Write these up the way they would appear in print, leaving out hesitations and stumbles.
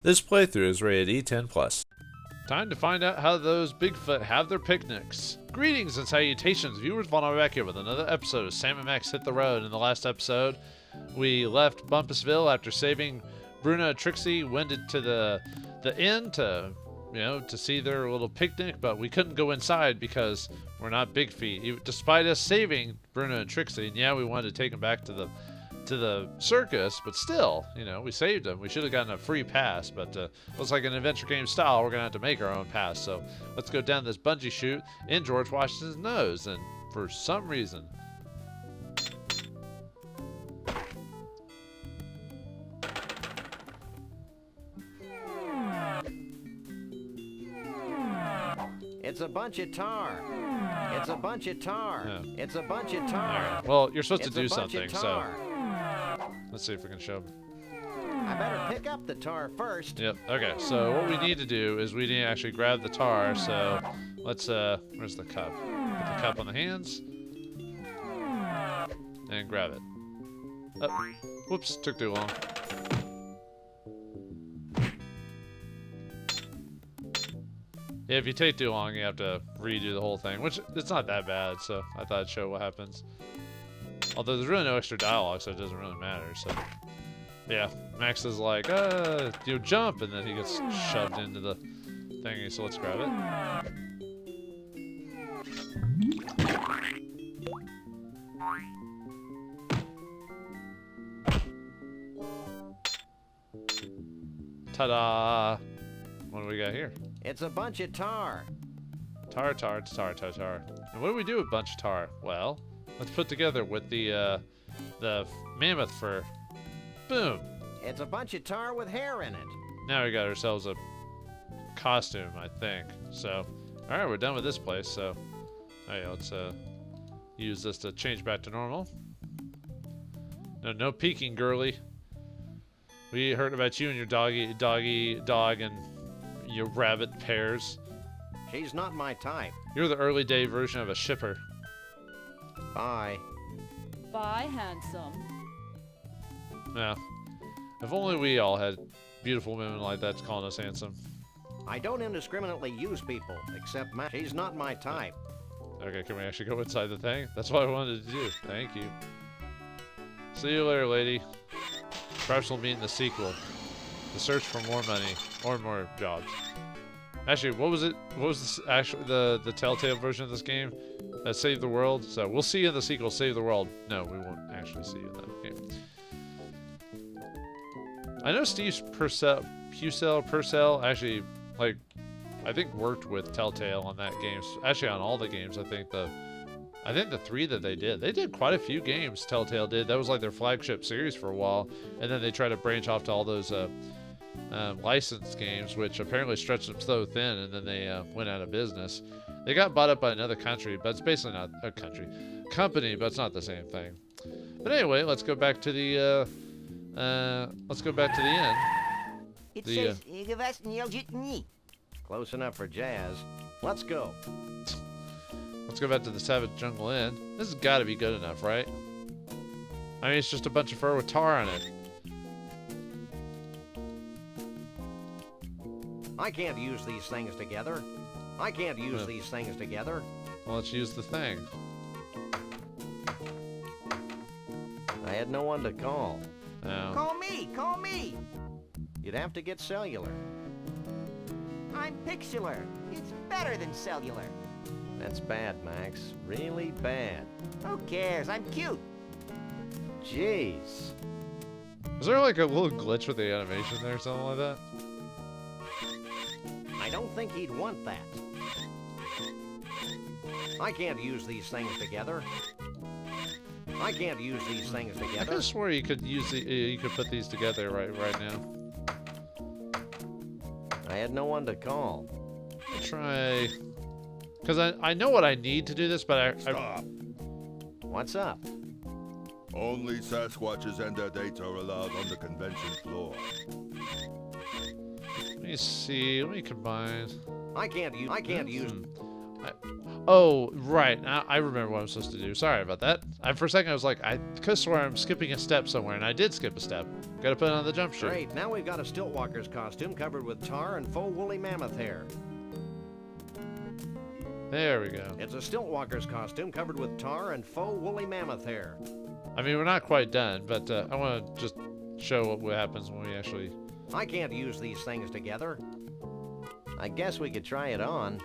This playthrough is rated E10+. Time to find out how those Bigfoot have their picnics. Greetings and salutations, viewers. Vauldemare back here with another episode of Sam and Max Hit the Road. In the last episode, we left Bumpusville after saving Bruna and Trixie, went to the inn to see their little picnic, but we couldn't go inside because we're not big feet. Despite us saving Bruna and Trixie, and yeah, we wanted to take them back to the circus, but still, we saved them. We should have gotten a free pass, but looks like an adventure game style, we're gonna have to make our own pass. So let's go down this bungee chute in George Washington's nose, and for some reason, it's a bunch of tar. It's a bunch of tar. Yeah. It's a bunch of tar. All right. Well, you're supposed It's to do a bunch something, of so tar. let's see if we can show them. I better pick up the tar first. Yep. Okay. So what we need to do is we need to actually grab the tar. So let's where's the cup? Put the cup on the hands and grab it. Oh, whoops! Took too long. Yeah, if you take too long, you have to redo the whole thing, which it's not that bad. So I thought I'd show what happens. Although there's really no extra dialogue, so it doesn't really matter. So. Yeah, Max is like, jump, and then he gets shoved into the thingy, so let's grab it. Ta-da! What do we got here? It's a bunch of tar. Tar. And what do we do with a bunch of tar? Well, let's put together with the mammoth fur. Boom. It's a bunch of tar with hair in it. Now we got ourselves a costume, I think. So, all right, we're done with this place. So, all right, let's use this to change back to normal. No peeking, girly. We heard about you and your dog and your rabbit pairs. She's not my type. You're the early day version of a shipper. Bye. Bye, handsome. Yeah. If only we all had beautiful women like that calling us handsome. I don't indiscriminately use people, except Matt. She's not my type. Okay, can we actually go inside the thing? That's what I wanted to do. Thank you. See you later, lady. Perhaps we'll meet in the sequel. The search for more money or more jobs. Actually, what was it? What was this actually the Telltale version of this game? Save the World. So we'll see you in the sequel, Save the World. No, we won't actually see you in that game. I know Steve Purcell actually, I think worked with Telltale on that game. Actually, on all the games, I think the 3 that they did quite a few games. Telltale did. That was like their flagship series for a while, and then they tried to branch off to all those licensed games, which apparently stretched them so thin, and then they went out of business. They got bought up by another country, but it's basically not a company, but it's not the same thing. But anyway, let's go back to the inn. It says, me. Close enough for jazz. Let's go. Let's go back to the Savage Jungle Inn. This has got to be good enough, right? I mean, it's just a bunch of fur with tar on it. I can't use these things together. Well, let's use the thing. I had no one to call. No. Call me. You'd have to get cellular. I'm pixular. It's better than cellular. That's bad, Max. Really bad. Who cares? I'm cute. Jeez. Was there like a little glitch with the animation there or something like that? I don't think he'd want that. I can't use these things together. I could have swore you could use you could put these together right now. I had no one to call. Try, because I know what I need to do this, but Stop. What's up? Only Sasquatches and their dates are allowed on the convention floor. Let me see. Let me combine. I can't use. Oh, right. Now I remember what I'm supposed to do. Sorry about that. For a second I was like, I could swear I'm skipping a step somewhere, and I did skip a step. Gotta put on the jump chute. Great, now we've got a Stiltwalker's costume covered with tar and faux woolly mammoth hair. There we go. It's a Stiltwalker's costume covered with tar and faux woolly mammoth hair. I mean, we're not quite done, but I want to just show what happens when we actually... I can't use these things together. I guess we could try it on.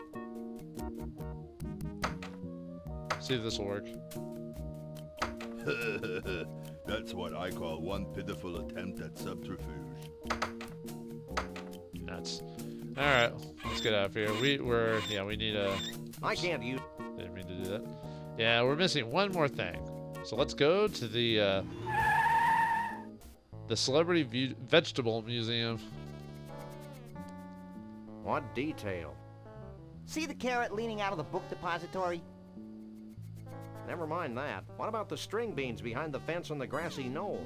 See if this will work. That's what I call one pitiful attempt at subterfuge. Nuts. Alright, let's get out of here. We need a... I can't use... Didn't mean to do that. Yeah, we're missing one more thing. So let's go to the Celebrity Vegetable Museum. What detail? See the carrot leaning out of the book depository? Never mind that. What about the string beans behind the fence on the grassy knoll?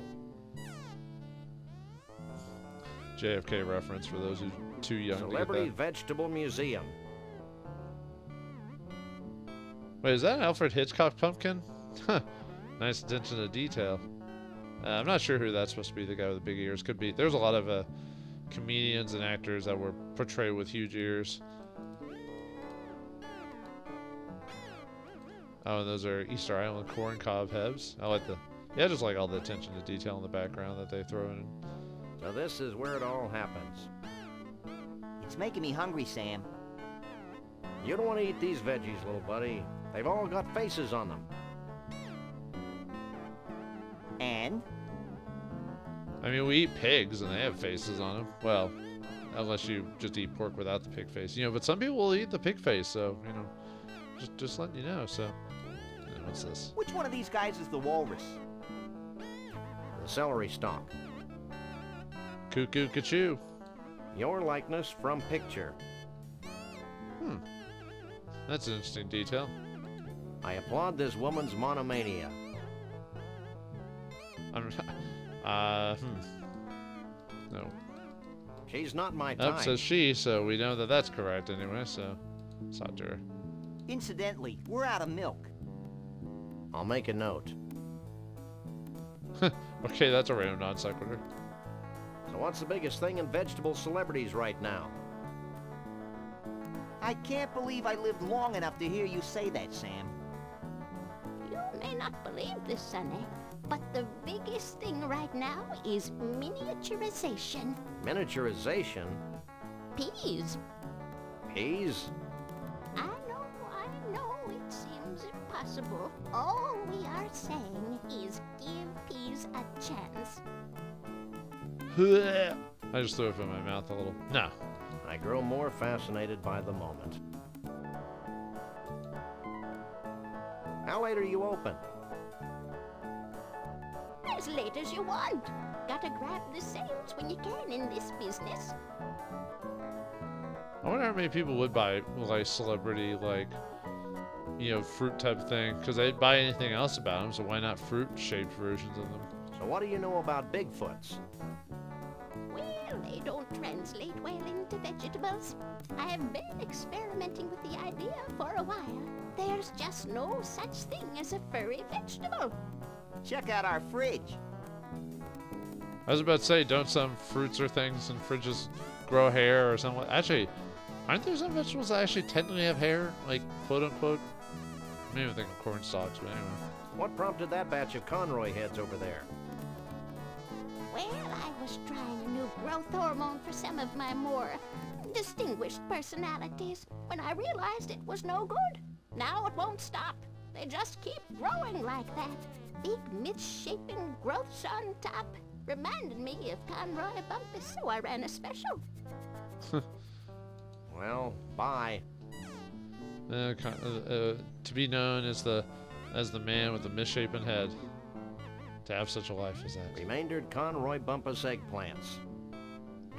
JFK reference for those who are too young Celebrity to get that. Vegetable Museum. Wait, is that an Alfred Hitchcock pumpkin? Huh. Nice attention to detail. I'm not sure who that's supposed to be, the guy with the big ears. Could be. There's a lot of comedians and actors that were portrayed with huge ears. Oh, and those are Easter Island corn cob heads. I like I just like all the attention to detail in the background that they throw in. So this is where it all happens. It's making me hungry, Sam. You don't want to eat these veggies, little buddy. They've all got faces on them. And? I mean, we eat pigs and they have faces on them. Well, unless you just eat pork without the pig face. But some people will eat the pig face, so, just letting you know, so. What's this? Which one of these guys is the walrus? The celery stalk. Cuckoo Cachoo. Your likeness from picture. That's an interesting detail. I applaud this woman's monomania. No. She's not my type. Nope, says she, so we know that that's correct anyway, so it's not to her. Incidentally, we're out of milk. I'll make a note. Okay, that's a random non sequitur. So what's the biggest thing in vegetable celebrities right now? I can't believe I lived long enough to hear you say that, Sam. You may not believe this, Sonny, but the biggest thing right now is miniaturization. Miniaturization? Peas. Peas? I know, it seems impossible. All we are saying is give peas a chance. I just threw it in my mouth a little. No. I grow more fascinated by the moment. How late are you open? As late as you want. Gotta grab the sales when you can in this business. I wonder how many people would buy celebrity fruit type thing, because they'd buy anything else about them, so why not fruit shaped versions of them? So what do you know about Bigfoots? Well, they don't translate well into vegetables. I have been experimenting with the idea for a while. There's just no such thing as a furry vegetable. Check out our fridge. I was about to say, don't some fruits or things in fridges grow hair or something? Actually, aren't there some vegetables that actually technically have hair? Like, quote unquote? I'm even thinking corn stalks, but anyway. What prompted that batch of Conroy heads over there? Well, I was trying a new growth hormone for some of my more distinguished personalities when I realized it was no good. Now it won't stop. They just keep growing like that. Big misshapen growths on top. Reminded me of Conroy Bumpus, so I ran a special. Well, bye. To be known as the man with the misshapen head. To have such a life as that. Remaindered Conroy Bumpus eggplants.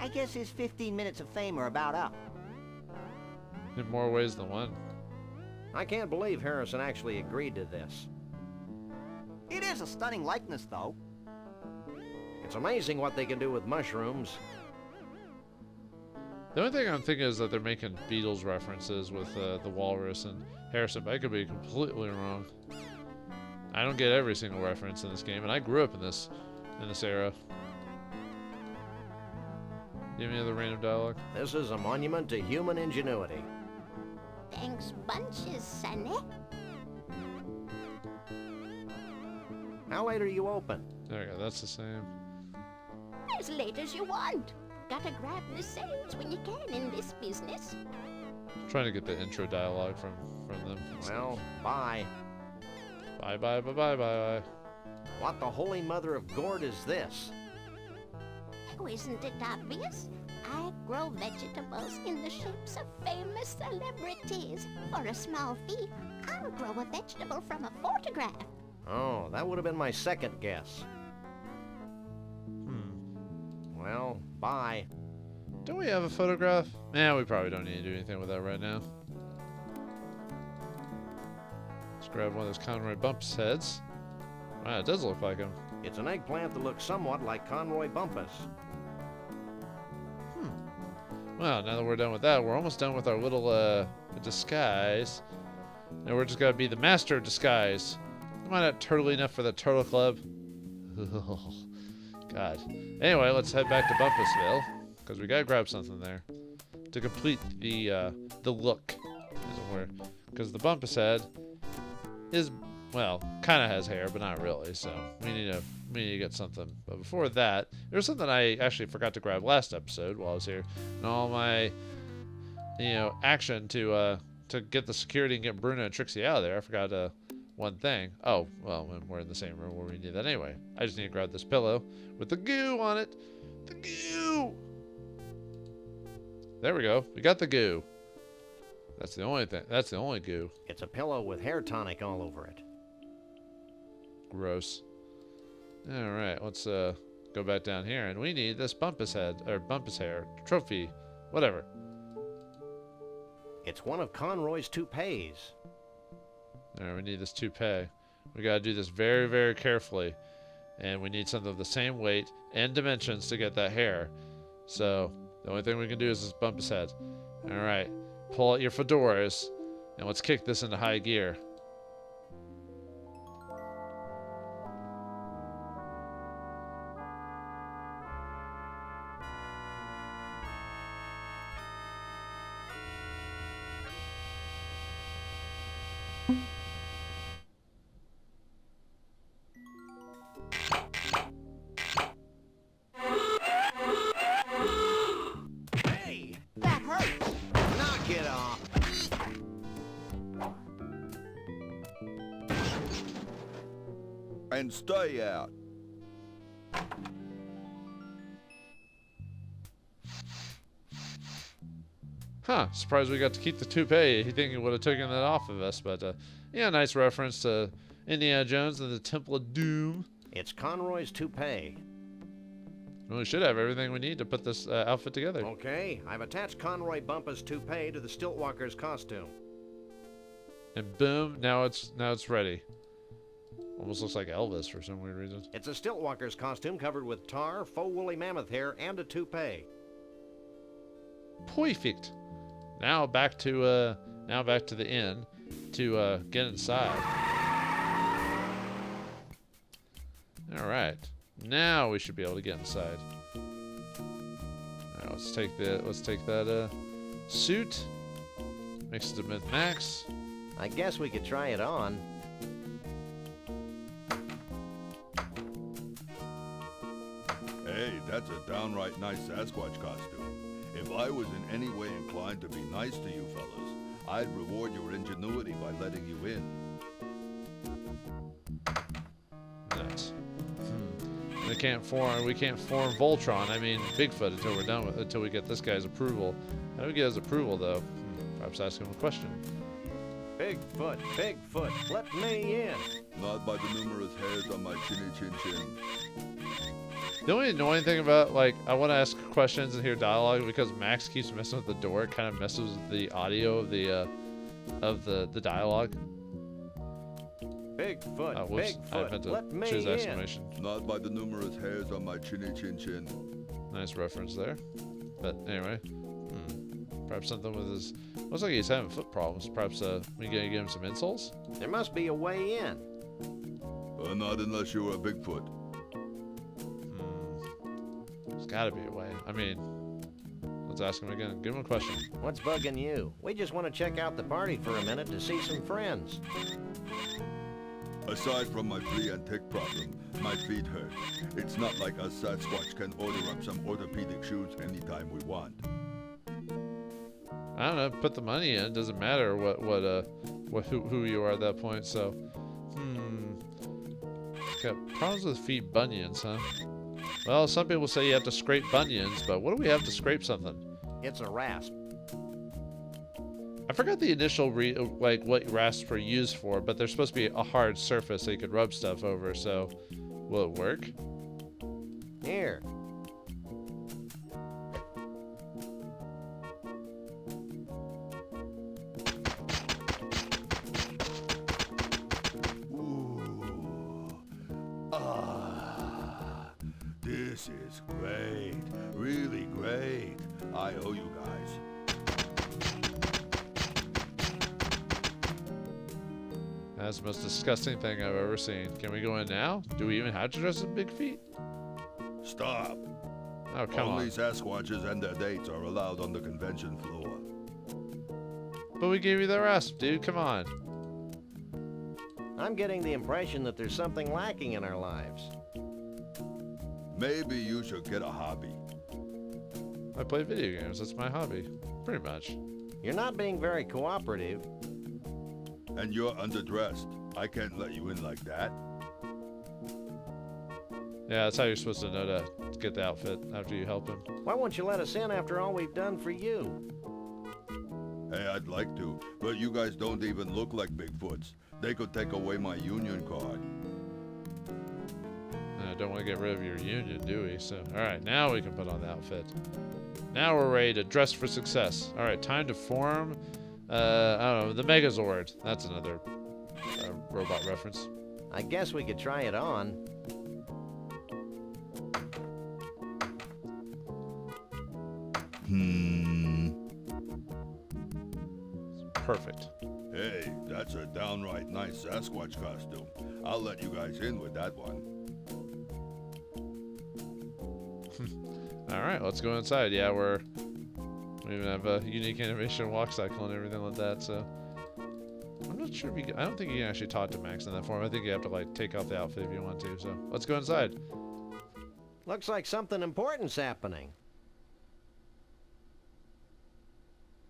I guess his 15 minutes of fame are about up. In more ways than one. I can't believe Harrison actually agreed to this. It is a stunning likeness, though. It's amazing what they can do with mushrooms. The only thing I'm thinking is that they're making Beatles references with the walrus and Harrison, but I could be completely wrong. I don't get every single reference in this game, and I grew up in this era. Do you have any other random dialogue? This is a monument to human ingenuity. Thanks bunches, Sonny. How late are you open? There we go. That's the same. As late as you want. Gotta grab the sales when you can in this business. Trying to get the intro dialogue from them. Well, bye. Bye. What the holy mother of gourd is this? Oh, isn't it obvious? I grow vegetables in the shapes of famous celebrities. For a small fee, I'll grow a vegetable from a photograph. Oh, that would have been my second guess. Well, bye. Don't we have a photograph? Yeah, we probably don't need to do anything with that right now. Let's grab one of those Conroy Bumpus heads. Wow, it does look like him. It's an eggplant that looks somewhat like Conroy Bumpus. Well, now that we're done with that, we're almost done with our little disguise. Now we're just gotta be the master of disguise. Am I not turtly enough for the Turtle Club? God. Anyway, let's head back to Bumpusville, because we gotta grab something there to complete the look, as it were. Because the Bumpus head is, well, kind of has hair, but not really. So we need to get something. But before that, there's something I actually forgot to grab last episode while I was here, and all my, action to get the security and get Bruno and Trixie out of there. I forgot one thing. Oh, well, we're in the same room where we need that anyway. I just need to grab this pillow with the goo on it. The goo! There we go. We got the goo. That's the only thing. That's the only goo. It's a pillow with hair tonic all over it. Gross. All right, let's go back down here, and we need this Bumpus head, or Bumpus hair, trophy, whatever. It's one of Conroy's toupees. All right, we need this toupee. We gotta do this very, very carefully, and we need something of the same weight and dimensions to get that hair. So the only thing we can do is this Bumpus head. All right, pull out your fedoras, and let's kick this into high gear. That hurts. Knock it off. And stay out. Huh, surprised we got to keep the toupee. He think he would have taken that off of us, but yeah, nice reference to Indiana Jones and the Temple of Doom. It's Conroy's toupee. Well, we should have everything we need to put this outfit together. Okay, I've attached Conroy Bumpus' toupee to the Stiltwalker's costume. And boom, now it's ready. Almost looks like Elvis for some weird reason. It's a Stiltwalker's costume covered with tar, faux woolly mammoth hair, and a toupee. Perfect. Now back to the inn to get inside. All right. Now we should be able to get inside. All right, let's take that suit. Mix it with Max. I guess we could try it on. Hey, that's a downright nice Sasquatch costume. If I was in any way inclined to be nice to you fellas, I'd reward your ingenuity by letting you in. Nice. We can't form Voltron. I mean Bigfoot until we get this guy's approval. How do we get his approval though? Perhaps ask him a question. Bigfoot, Bigfoot, let me in. Not by the numerous hairs on my chinny chin chin. The only annoying thing about, like, I want to ask questions and hear dialogue because Max keeps messing with the door. It kind of messes with the audio of the dialogue. Bigfoot, I meant Bigfoot, let to me choose in. exclamation. Not by the numerous hairs on my chinny chin chin. Nice reference there. But anyway. Perhaps something with his... Looks like he's having foot problems. Perhaps we gonna give him some insoles? There must be a way in. Not unless you're a Bigfoot. There's gotta be a way. I mean, let's ask him again. Give him a question. What's bugging you? We just want to check out the party for a minute to see some friends. Aside from my flea and tick problem, my feet hurt. It's not like us Sasquatch can order up some orthopedic shoes anytime we want. I don't know. Put the money in. Doesn't matter who you are at that point. So, got problems with feet bunions, huh? Well, some people say you have to scrape bunions, but what do we have to scrape something? It's a rasp. I forgot the initial what rasps were used for, but they're supposed to be a hard surface so you could rub stuff over. So, will it work? Here. This is great. Really great. I owe you guys. That's the most disgusting thing I've ever seen. Can we go in now? Do we even have to dress in big feet? Stop. Oh, come Only on. Sasquatches and their dates are allowed on the convention floor. But we gave you the rasp, dude. Come on. I'm getting the impression that there's something lacking in our lives. Maybe you should get a hobby. I play video games. That's my hobby. Pretty much. You're not being very cooperative. And you're underdressed. I can't let you in like that. Yeah, that's how you're supposed to know to get the outfit after you help him. Why won't you let us in after all we've done for you? Hey, I'd like to, but you guys don't even look like Bigfoots. They could take away my union card. Don't want to get rid of your union, do we? So, all right, now we can put on the outfit. Now we're ready to dress for success. All right, time to form, I don't know, the Megazord. That's another robot reference. I guess we could try it on. Perfect. Hey, that's a downright nice Sasquatch costume. I'll let you guys in with that one. All right, let's go inside. Yeah, we even have a unique animation walk cycle and everything like that. So I'm not sure I don't think you can actually talk to Max in that form. I think you have to like take off the outfit if you want to. So let's go inside. Looks like something important's happening.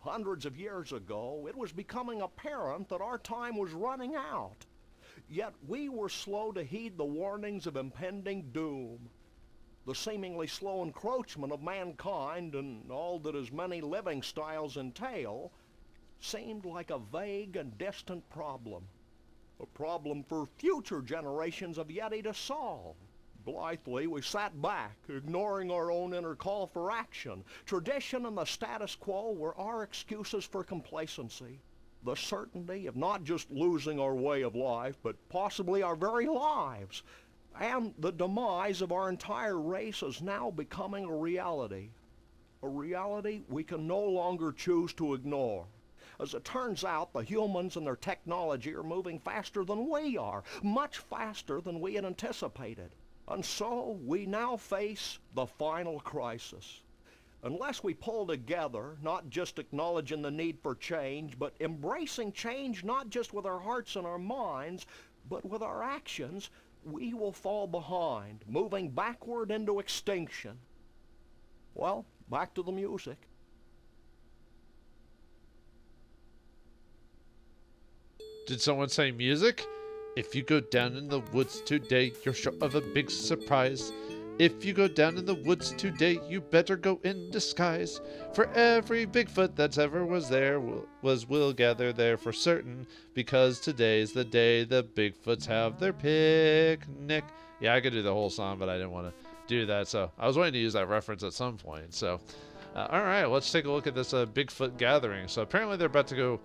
Hundreds of years ago, it was becoming apparent that our time was running out. Yet we were slow to heed the warnings of impending doom. The seemingly slow encroachment of mankind and all that his many living styles entail seemed like a vague and distant problem. A problem for future generations of Yeti to solve. Blithely, we sat back, ignoring our own inner call for action. Tradition and the status quo were our excuses for complacency. The certainty of not just losing our way of life, but possibly our very lives. And the demise of our entire race is now becoming a reality. A reality we can no longer choose to ignore. As it turns out, the humans and their technology are moving faster than we are, much faster than we had anticipated. And so we now face the final crisis. Unless we pull together, not just acknowledging the need for change, but embracing change not just with our hearts and our minds, but with our actions, we will fall behind, moving backward into extinction. Well, back to the music. Did someone say music? If you go down in the woods today, you're sure of a big surprise. If you go down in the woods today, you better go in disguise. For every Bigfoot that's ever was there will gather there for certain, because today's the day the Bigfoots have their picnic. Yeah, I could do the whole song, but I didn't want to do that, so I was waiting to use that reference at some point. So, all right, let's take a look at this Bigfoot gathering. So apparently they're about to go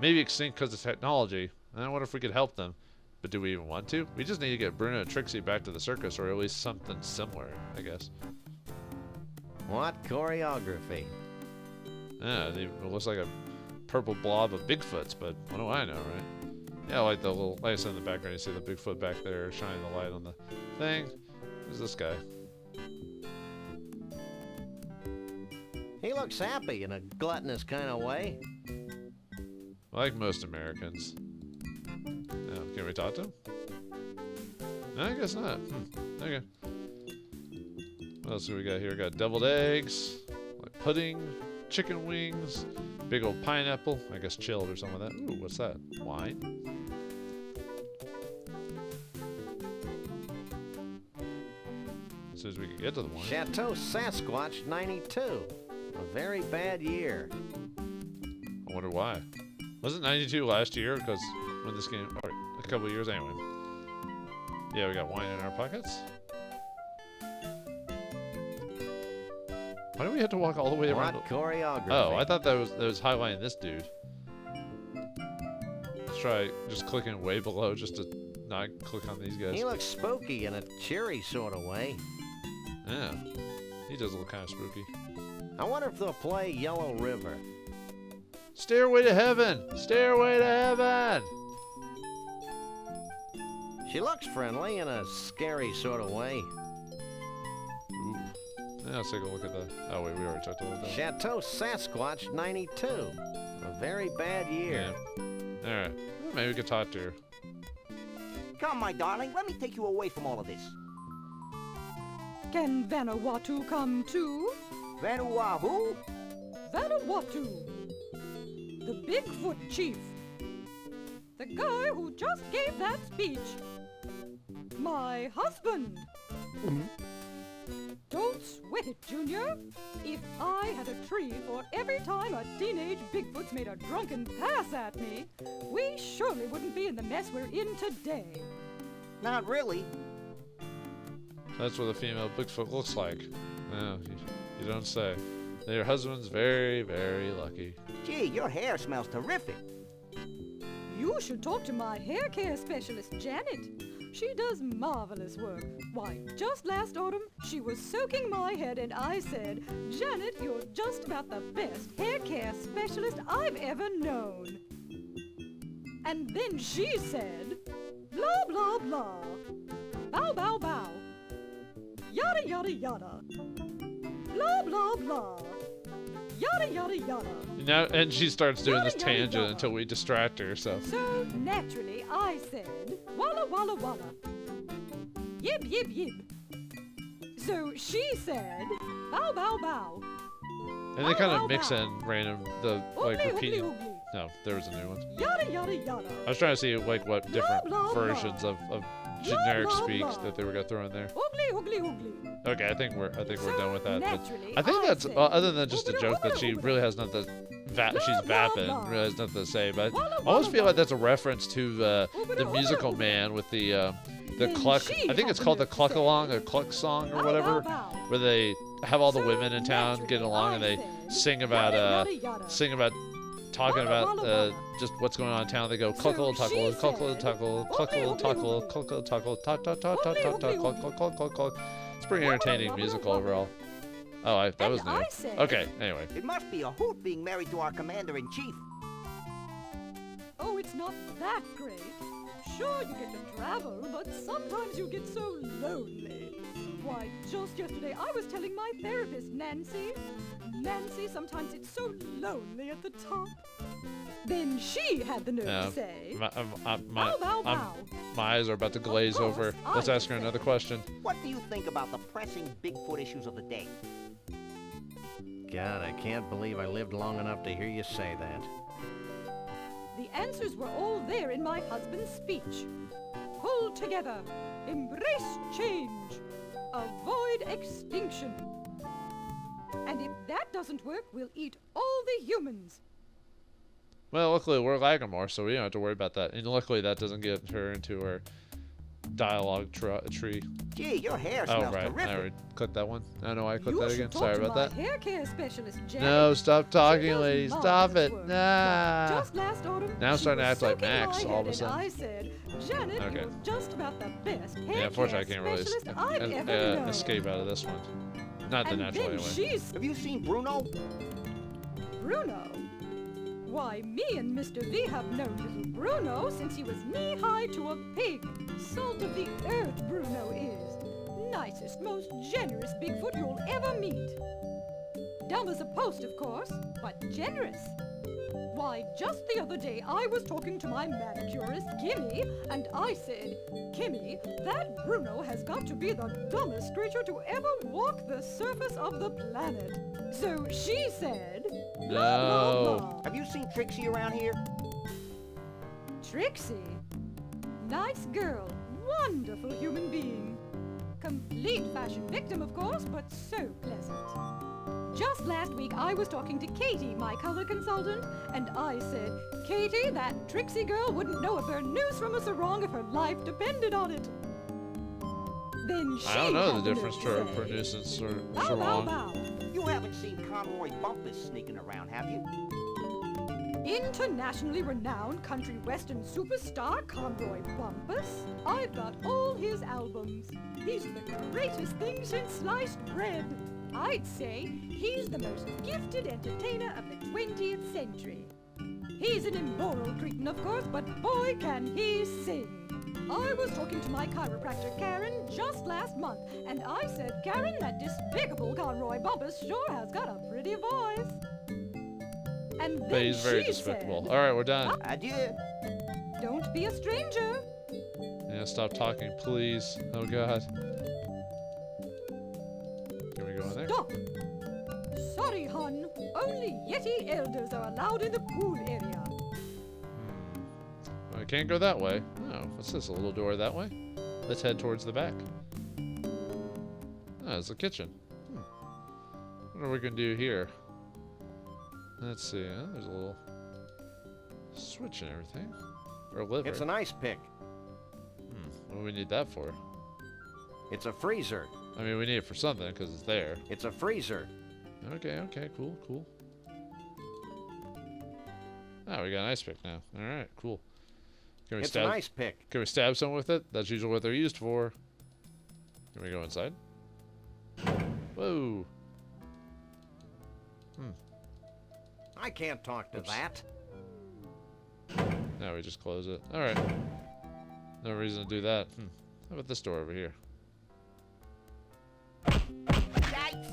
maybe extinct because of technology, and I wonder if we could help them. But do we even want to? We just need to get Bruno and Trixie back to the circus, or at least something similar, I guess. What choreography? Yeah, it looks like a purple blob of Bigfoots, but what do I know, right? Yeah, like the little, like I said in the background, you see the Bigfoot back there shining the light on the thing. Who's this guy? He looks happy in a gluttonous kind of way. Like most Americans. Oh, can we talk to him? No, I guess not. Okay. What else do we got here? We got deviled eggs, like pudding, chicken wings, big old pineapple. I guess chilled or something like that. Ooh, what's that? Wine? As soon as we can get to the wine. Chateau Sasquatch 92. A very bad year. I wonder why. Was it 92 last year? Because when this game, or a couple of years anyway. Yeah, we got wine in our pockets. Why do we have to walk all the way around? What choreography? Oh, I thought that was highlighting this dude. Let's try just clicking way below just to not click on these guys. He looks spooky in a cheery sort of way. Yeah, he does look kind of spooky. I wonder if they'll play Yellow River. Stairway to Heaven! Stairway to Heaven! She looks friendly in a scary sort of way. Ooh. Yeah, let's take a look at that. Oh wait, we already checked all of that. Chateau Sasquatch 92. A very bad year. Yeah. Alright. Well, maybe we could talk to her. Come, my darling, let me take you away from all of this. Can Vanuatu come too? Vanuatu? Vanuatu. The Bigfoot chief. The guy who just gave that speech. My husband. Don't sweat it, Junior. If I had a tree for every time a teenage Bigfoot's made a drunken pass at me, we surely wouldn't be in the mess we're in today. Not really. That's what a female Bigfoot looks like. No, you don't say. Your husband's very, very lucky. Gee, your hair smells terrific. You should talk to my hair care specialist, Janet. She does marvelous work. Why, just last autumn, she was soaking my head and I said, Janet, you're just about the best hair care specialist I've ever known. And then she said, blah, blah, blah. Bow, bow, bow. Yada, yada, yada. Blah, blah, blah. Yada, yada, yada. Now, and she starts doing this Yada, yada, tangent yada. until we distract her, so. So, naturally, I said, walla, walla, walla. Yib, yib, yib. So she said, bow, bow, bow. And they kind Bow, of mix bow, in random, like Oogly, repeating. oogly, oogly. No, there was a new one. Yada, yada, yada. I was trying to see like what different blah, versions blah. of generic blah, speaks blah. that they were gonna throw in there. Oogly, oogly, oogly. Okay, I think we're done with that. But naturally, I think I that's said, other than just a oogly, joke that oogly, she oogly. really has nothing. She's blah, vapping, blah. really has nothing to say. But Walla, I always walla, feel like walla. that's a reference to the Oogly, musical oogly. man with the Then cluck. she I think had it's the called the nerve to cluck say, along or cluck song or bow, whatever, bow, bow. where they have all the So women in town naturally, getting along and I they said, sing about yada, yada, yada. talking Walla, about walla, walla. just what's going on in town. They go So cluckle she tuckle, cluckle said, tuckle, oogly, cluckle oogly, tuckle, oogly. cluckle tuckle, tuck tuck tuck tuck Oogly, tuck tuck, oogly, cluck cluck cluck cluck cluck. It's pretty entertaining walla, music walla. overall. Oh, that And was new. I said- Okay, anyway. It must be a hoot being married to our commander-in-chief. Oh, it's not that great. Sure, you get to travel, but sometimes you get so lonely. Why, just yesterday I was telling my therapist, Nancy, sometimes it's so lonely at the top. Then she had the nerve to say, My bow, bow. eyes are about to glaze course, over. I Let's ask her said- another question. What do you think about the pressing Bigfoot issues of the day? God, I can't believe I lived long enough to hear you say that. The answers were all there in my husband's speech. Pull together, embrace change, avoid extinction. And if that doesn't work, we'll eat all the humans. Well, luckily we're lagging more, so we don't have to worry about that. And luckily that doesn't get her into her dialogue tree. Gee, your hair Oh, smells right. I terrific. already clicked that one. I know I clicked You that should again. talk Sorry to about my that. hair care specialist, Janet. No, stop She talking, does ladies. Stop marvelous it. work. Nah. Just last autumn, Now I'm she starting to was act like soaking Max my all of a head, sudden. And I said, Janet, Okay. you're just about the best hair Yeah, unfortunately I care can't really specialist I've ever known. escape out of this one. Not the And natural then anyway. she's Have you seen Bruno? Bruno? Why, me and Mr. V have known little Bruno since he was knee-high to a pig. Salt of the earth, Bruno is. Nicest, most generous Bigfoot you'll ever meet. Dumb as a post, of course, but generous. Why, just the other day I was talking to my manicurist, Kimmy, and I said, Kimmy, that Bruno has got to be the dumbest creature to ever walk the surface of the planet. So she said, blah, blah, blah. Have you seen Trixie around here? Trixie? Nice girl, wonderful human being. Complete fashion victim, of course, but so pleasant. Just last week, I was talking to Katie, my color consultant, and I said, Katie, that Trixie girl wouldn't know if her news from us are wrong if her life depended on it. Then she I don't know had the difference nerve to to her say, nuisance or bow, bow, wrong. bow. You haven't seen Conroy Bumpus sneaking around, have you? Internationally renowned country western superstar Conroy Bumpus. I've got all his albums. He's the greatest thing since sliced bread. I'd say he's the most gifted entertainer of the 20th century. He's an immoral cretin, of course, but boy can he sing. I was talking to my chiropractor, Karen, just last month, and I said, Karen, that despicable Conroy Bumpus sure has got a pretty voice. And then But he's very she despicable. said, Alright, we're done. Adieu. don't be a stranger. Yeah, stop talking, please. Oh god. Can we go in there? Stop. Sorry, hon. Only Yeti elders are allowed in the pool area. I can't go that way. Oh, what's this? A little door that way? Let's head towards the back. Ah, it's the kitchen. What are we gonna do here? Let's see. There's a little switch and everything. Or a lever. It's an ice pick. What do we need that for? It's a freezer. I mean, we need it for something because it's there. It's a freezer. Okay, cool. Ah, we got an ice pick now. Alright, cool. Can we It's stab? an ice pick. Can we stab someone with it? That's usually what they're used for. Can we go inside? Whoa. I can't talk to Oops. that. Now we just close it. Alright. No reason to do that. How about this door over here? Yikes!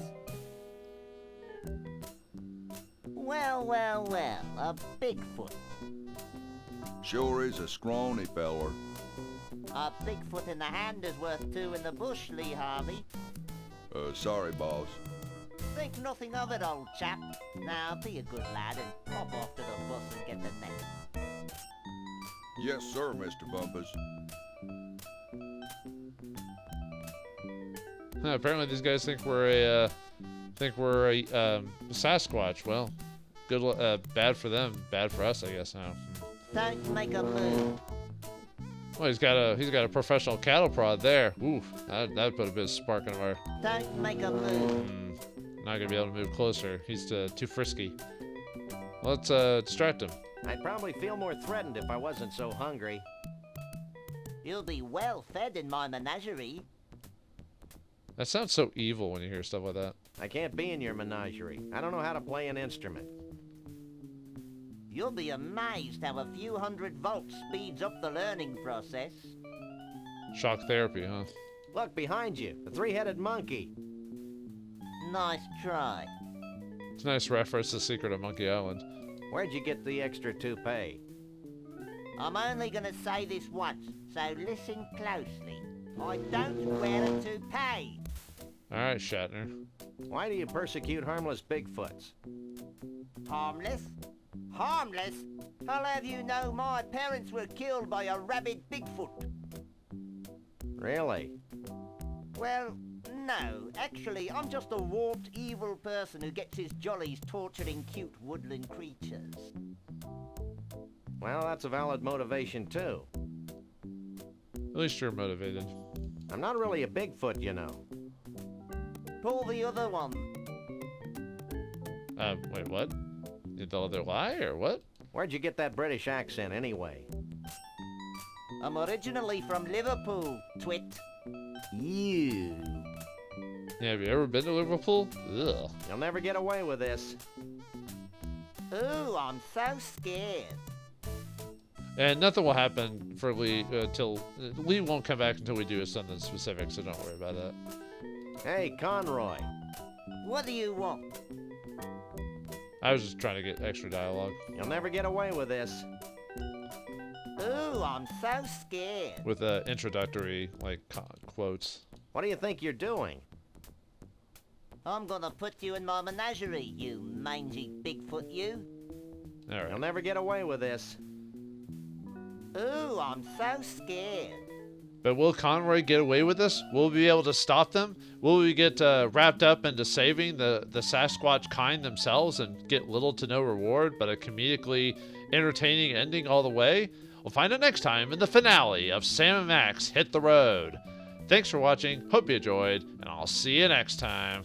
Well, a Bigfoot. Sure is a scrawny feller. A Bigfoot in the hand is worth two in the bush, Lee Harvey. Sorry, boss. Think nothing of it, old chap. Now, be a good lad and hop off to the bus and get the next. Yes, sir, Mr. Bumpus. Apparently these guys think we're a Sasquatch. Well, bad for them, bad for us, I guess now. Don't make a move. Well, he's got a professional cattle prod there. Ooh, that put a bit of spark in our. Don't make a move. Not gonna be able to move closer. He's too frisky. Let's distract him. I'd probably feel more threatened if I wasn't so hungry. You'll be well fed in my menagerie. That sounds so evil when you hear stuff like that. I can't be in your menagerie. I don't know how to play an instrument. You'll be amazed how a few hundred volts speeds up the learning process. Shock therapy, huh? Look, behind you, the three-headed monkey. Nice try. It's a nice reference to Secret of Monkey Island. Where'd you get the extra toupee? I'm only gonna say this once, so listen closely. I don't wear a toupee. Alright, Shatner. Why do you persecute harmless Bigfoots? Harmless? Harmless? I'll have you know my parents were killed by a rabid Bigfoot. Really? Well, no. Actually, I'm just a warped, evil person who gets his jollies torturing cute woodland creatures. Well, that's a valid motivation, too. At least you're motivated. I'm not really a Bigfoot, you know. Pull the other one. Wait, what? You the other lie, or what? Where'd you get that British accent, anyway? I'm originally from Liverpool, twit. You. Yeah, have you ever been to Liverpool? Ugh. You'll never get away with this. Ooh, I'm so scared. And nothing will happen for Lee until Lee won't come back until we do something specific, so don't worry about that. Hey, Conroy. What do you want? I was just trying to get extra dialogue. You'll never get away with this. Ooh, I'm so scared. With introductory, like, quotes. What do you think you're doing? I'm gonna put you in my menagerie, you mangy Bigfoot, you. All right. You'll never get away with this. Ooh, I'm so scared. But will Conroy get away with this? Will we be able to stop them? Will we get wrapped up into saving the Sasquatch kind themselves and get little to no reward, but a comedically entertaining ending all the way? We'll find out next time in the finale of Sam and Max Hit the Road. Thanks for watching, hope you enjoyed, and I'll see you next time.